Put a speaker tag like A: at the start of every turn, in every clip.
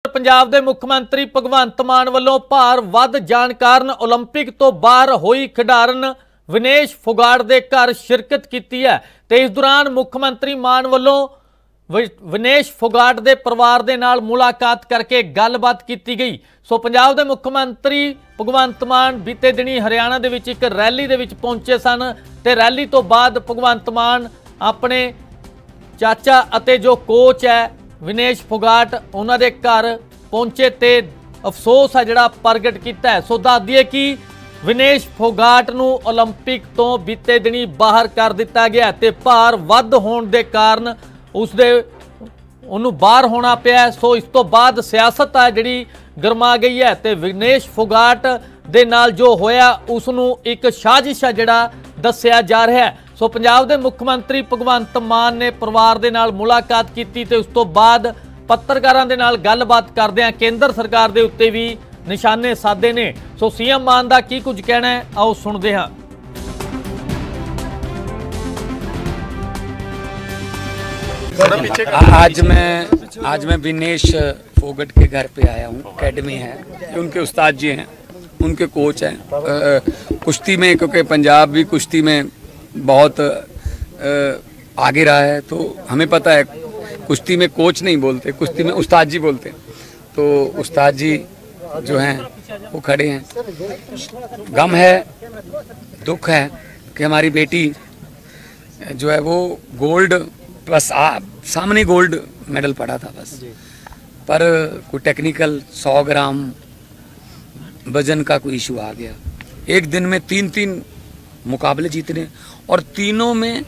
A: पंजाब के मुख्यमंत्री भगवंत मान वालों भार वध जाण कारण ओलंपिक तो बाहर हुई खिडारन विनेश फोगाट के घर शिरकत की है। तो इस दौरान मुख्यमंत्री मान वालों विनेश फोगाट के परिवार के नाल मुलाकात करके गलबात की गई। सो पंजाब के मुख्यमंत्री भगवंत मान बीते दिनी हरियाणा के एक रैली के पहुंचे सन। ते रैली तो बाद भगवंत मान अपने चाचा अते जो कोच है विनेश फोगाट उन्होंने घर पहुंचे ते अफसोस है जिहड़ा प्रगट किया है। सो दस दिए कि विनेश फोगाट नूं ओलंपिक तो बीते दिनी बाहर कर दिता गया ते भार वध होने के कारण उसदे उन्होंने बाहर होना पिया। सो इस तो बाद सियासत है जिहड़ी गरमा गई है ते विनेश फोगाट दे नाल जो होया उसनूं एक साजिश है जिहड़ा दस्सिया जा रहा है। सो पंजाब के मुख्यमंत्री भगवंत मान ने परिवार के नाल मुलाकात की ते उस तो बाद पत्रकारां दे नाल गलबात करदिआं केंद्र सरकार के उत्ते भी निशाने साधे ने। सो सीएम मान दा की कुछ कहना है, आओ सुनते हैं।
B: आज मैं विनेश फोगाट के घर पे आया हूँ। अकेडमी है, ये उनके उस्ताद जी हैं, उनके कोच हैं कुश्ती में, क्योंकि पंजाब भी कुश्ती में बहुत आगे रहा है। तो हमें पता है कुश्ती में कोच नहीं बोलते, कुश्ती में उस्ताद जी बोलते हैं। तो उस्ताद जी जो हैं वो खड़े हैं। गम है, दुख है कि हमारी बेटी जो है वो गोल्ड प्लस सामने गोल्ड मेडल पड़ा था बस, पर कोई टेक्निकल 100 ग्राम वजन का कोई इशू आ गया। एक दिन में 3 मुकाबले जीतने और तीनों में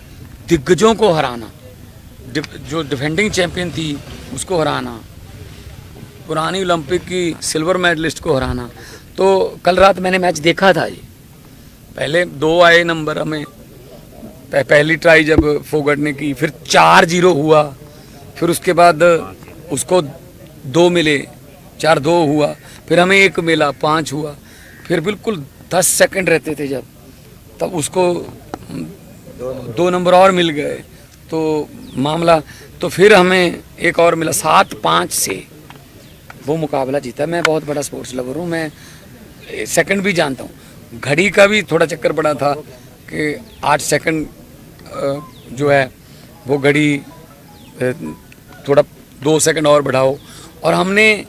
B: दिग्गजों को हराना, जो डिफेंडिंग चैंपियन थी उसको हराना, पुरानी ओलंपिक की सिल्वर मेडलिस्ट को हराना। तो कल रात मैंने मैच देखा था जी। पहले 2 आए नंबर हमें, पहली ट्राई जब फोगाट ने की, फिर 4-0 हुआ, फिर उसके बाद उसको 2 मिले, 4-2 हुआ, फिर हमें 1 मिला, 5 हुआ, फिर बिल्कुल 10 सेकंड रहते थे जब, तब उसको 2 नंबर और मिल गए तो मामला, तो फिर हमें 1 और मिला, 7-5 से वो मुकाबला जीता। मैं बहुत बड़ा स्पोर्ट्स लवर हूँ, मैं सेकंड भी जानता हूँ। घड़ी का भी थोड़ा चक्कर पड़ा था कि 8 सेकंड जो है वो घड़ी थोड़ा 2 सेकंड और बढ़ाओ। और हमने,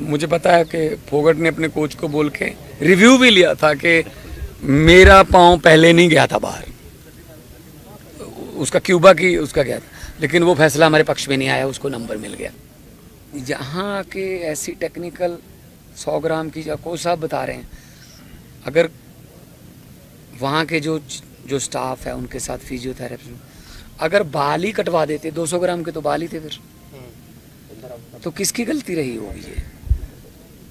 B: मुझे पता है कि फोगाट ने अपने कोच को बोल के रिव्यू भी लिया था कि मेरा पाँव पहले नहीं गया था बाहर, उसका क्यूबा की उसका गया था, लेकिन वो फैसला हमारे पक्ष में नहीं आया, उसको नंबर मिल गया। जहाँ के ऐसी टेक्निकल 100 ग्राम की कोच साहब बता रहे हैं, अगर वहाँ के जो स्टाफ है उनके साथ फिजियोथेरेपी, अगर बाल ही कटवा देते, 200 ग्राम के तो बाल ही थे, फिर तो किसकी गलती रही होगी ये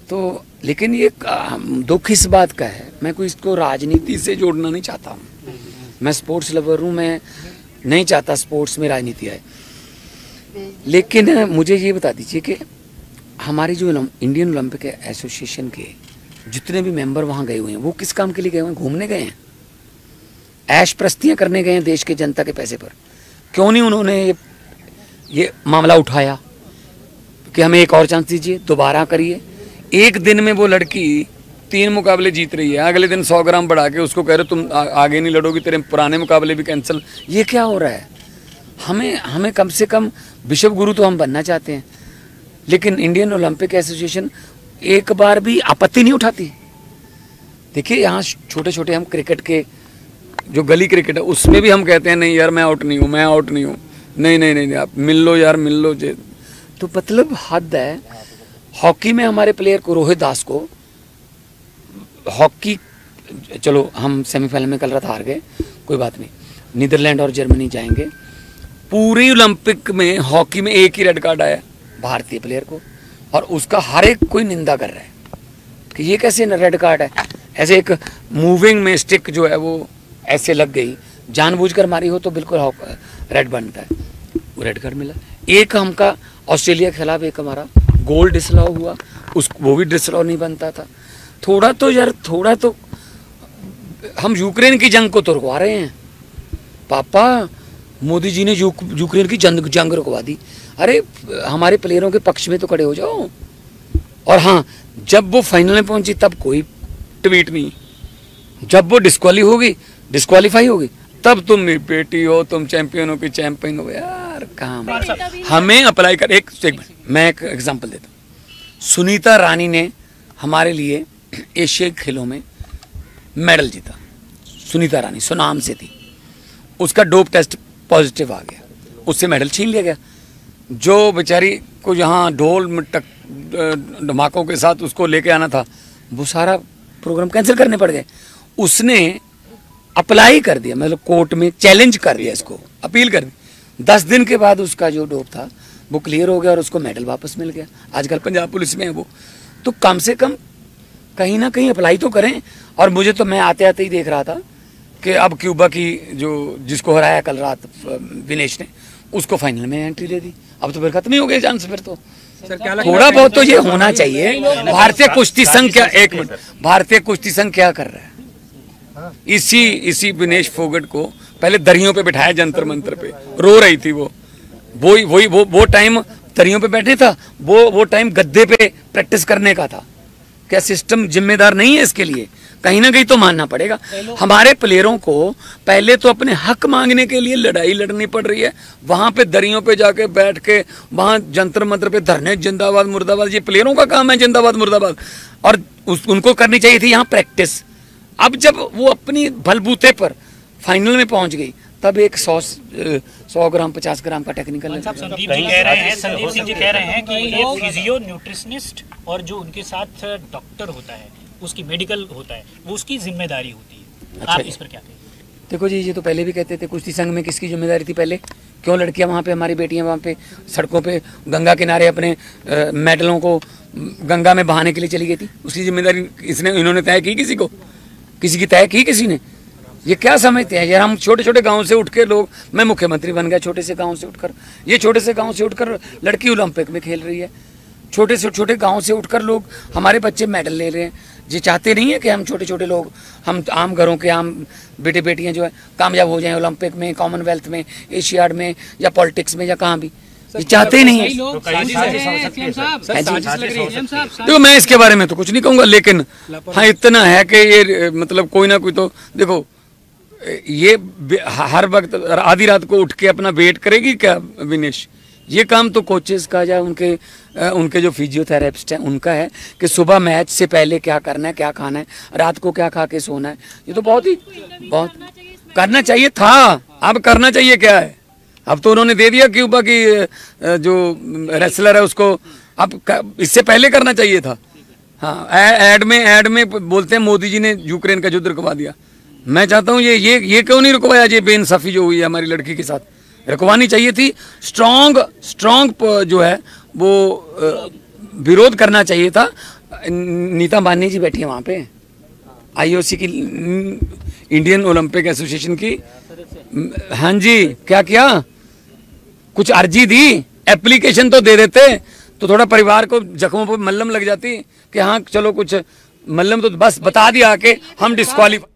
B: तो। लेकिन ये दुख इस बात का है, मैं कोई इसको राजनीति से जोड़ना नहीं चाहता हूँ, मैं स्पोर्ट्स लवर हूँ, मैं नहीं चाहता स्पोर्ट्स में राजनीति आए। लेकिन मुझे ये बता दीजिए कि हमारी जो इंडियन ओलंपिक एसोसिएशन के जितने भी मेंबर वहाँ गए हुए हैं, वो किस काम के लिए गए हुए हैं? घूमने गए हैं, ऐश प्रस्तियाँ करने गए हैं देश के जनता के पैसे पर। क्यों नहीं उन्होंने ये मामला उठाया कि हमें एक और चांस दीजिए, दोबारा करिए। एक दिन में वो लड़की 3 मुकाबले जीत रही है, अगले दिन 100 ग्राम बढ़ा के उसको कह रहे हो तुम आगे नहीं लड़ोगी, तेरे पुराने मुकाबले भी कैंसिल। ये क्या हो रहा है? हमें कम से कम विश्व गुरु तो हम बनना चाहते हैं, लेकिन इंडियन ओलंपिक एसोसिएशन एक बार भी आपत्ति नहीं उठाती। देखिए यहाँ छोटे छोटे हम क्रिकेट के जो गली क्रिकेट है उसमें भी हम कहते हैं नहीं यार मैं आउट नहीं हूँ, मैं आउट नहीं हूँ, नहीं आप मिल लो यार, मिल लो। तो मतलब हद है। हॉकी में हमारे प्लेयर को, रोहित दास को, हॉकी, चलो हम सेमीफाइनल में कल रात हार गए, कोई बात नहीं, नीदरलैंड और जर्मनी जाएंगे। पूरी ओलंपिक में हॉकी में एक ही रेड कार्ड आया भारतीय प्लेयर को, और उसका हर एक कोई निंदा कर रहा है कि ये कैसे रेड कार्ड है। ऐसे एक मूविंग में स्टिक जो है वो ऐसे लग गई, जानबूझकर मारी हो तो बिल्कुल रेड बनता है, वो रेड कार्ड मिला। एक हमका ऑस्ट्रेलिया के खिलाफ एक हमारा गोल डिसअलाउ हुआ, वो भी डिसअलाउ नहीं बनता था। थोड़ा तो हम यूक्रेन की जंग को तो रुकवा रहे हैं पापा। मोदी जी ने यूक्रेन की जंग रुकवा दी। अरे हमारे प्लेयरों के पक्ष में तो खड़े हो जाओ। और हाँ, जब वो फाइनल में पहुंची तब कोई ट्वीट नहीं, जब वो डिस्क्वालीफाई होगी तब तुम बेटी हो, तुम चैंपियन हो कि चैंपियन हो। यार काम हमें अप्लाई कर। एक मिनट, मैं एक एग्जांपल देता हूँ। सुनीता रानी ने हमारे लिए एशियाई खेलों में मेडल जीता। सुनीता रानी सुनाम से थी, उसका डोप टेस्ट पॉजिटिव आ गया, उससे मेडल छीन लिया गया। जो बेचारी को यहाँ ढोल धमाकों के साथ उसको लेके आना था, वो सारा प्रोग्राम कैंसिल करने पड़ गए। उसने अप्लाई कर दिया, मतलब कोर्ट में चैलेंज कर दिया, इसको अपील कर दी। 10 दिन के बाद उसका जो डोप था वो क्लियर हो गया और उसको मेडल वापस मिल गया। आजकल पंजाब पुलिस में है वो। तो कम से कम कहीं ना कहीं अप्लाई तो करें। और मुझे तो, मैं आते आते ही देख रहा था कि अब क्यूबा की जिसको हराया कल रात विनेश ने, उसको फाइनल में एंट्री दे दी। अब तो फिर खत्म ही हो गए चांस। फिर तो थोड़ा बहुत तो ये होना चाहिए। भारतीय कुश्ती संघ क्या, एक मिनट, भारतीय कुश्ती संघ क्या कर रहा है? इसी विनेश फोगट को पहले दरियों पे बिठाया, जंतर मंतर पे रो रही थी वो टाइम दरियों पे बैठे था, वो टाइम गद्दे पे प्रैक्टिस करने का था। क्या सिस्टम जिम्मेदार नहीं है इसके लिए? कहीं ना कहीं तो मानना पड़ेगा। हमारे प्लेयरों को पहले तो अपने हक मांगने के लिए लड़ाई लड़नी पड़ रही है, वहां पे दरियों पे जाके बैठ के वहां जंतर मंतर पे धरने, जिंदाबाद मुर्दाबाद। ये प्लेयरों का काम है, जिंदाबाद मुर्दाबाद। और उनको करनी चाहिए थी यहाँ प्रैक्टिस। अब जब वो अपनी बलबूते पर फाइनल में पहुंच गई, तब एक 100 ग्राम 50 ग्राम का टेक्निकल।
C: संदीप सिंह जी कह रहे हैं कि एक फिजियो न्यूट्रिशनिस्ट और जो उनके साथ डॉक्टर होता है, उसकी मेडिकल होता है, वो उसकी जिम्मेदारी होती है।
B: अच्छा,
C: आप इस पर क्या कहें?
B: देखो जी, ये तो पहले भी कहते थे, कुश्ती संघ में किसकी जिम्मेदारी थी पहले? क्यों लड़कियां वहाँ पे, हमारी बेटियां वहाँ पे सड़कों पे गंगा किनारे अपने मेडलों को गंगा में बहाने के लिए चली गई थी? उसकी जिम्मेदारी इन्होंने तय की? किसी की तय की किसी ने? ये क्या समझते हैं यार? हम छोटे छोटे गांव से उठ के लोग, मैं मुख्यमंत्री बन गया छोटे से गांव से उठकर, ये छोटे से गांव से उठकर लड़की ओलंपिक में खेल रही है। छोटे से छोटे गांव से उठकर लोग, हमारे बच्चे मेडल ले रहे हैं। ये चाहते नहीं है कि हम छोटे छोटे लोग, हम आम घरों के आम बेटे बेटियां जो है कामयाब हो जाएं ओलंपिक में, कॉमनवेल्थ में, एशियाड में, या पॉलिटिक्स में, या कहाँ भी। ये चाहते ही नहीं है। देखो, मैं इसके बारे में तो कुछ नहीं कहूँगा, लेकिन हाँ इतना है कि ये मतलब कोई ना कोई तो, देखो ये हर वक्त आधी रात को उठ के अपना वेट करेगी क्या विनेश? ये काम तो कोचेस का या उनके जो फिजियोथेरेपिस्ट हैं उनका है कि सुबह मैच से पहले क्या करना है, क्या खाना है, रात को क्या खा के सोना है। ये तो बहुत करना चाहिए था। अब करना चाहिए क्या है? अब तो उन्होंने दे दिया क्यूबा की जो रेसलर है उसको, अब इससे पहले करना चाहिए था। हाँ, एड में बोलते हैं मोदी जी ने यूक्रेन का युद्ध रुकवा दिया। मैं चाहता हूँ ये क्यों नहीं रुकवाया? ये बेइंसाफी जो हुई है हमारी लड़की के साथ, रुकवानी चाहिए थी। स्ट्रॉन्ग जो है वो विरोध करना चाहिए था। नीता अंबानी जी बैठी है वहाँ पे, आईओसी की, इंडियन ओलंपिक एसोसिएशन की। हाँ जी, क्या किया? कुछ अर्जी दी, एप्लीकेशन तो दे देते तो थोड़ा परिवार को जख्मों पर मल्लम लग जाती कि हाँ चलो कुछ मल्लम, तो बस बता दिया कि हम डिस्क्वालीफाई।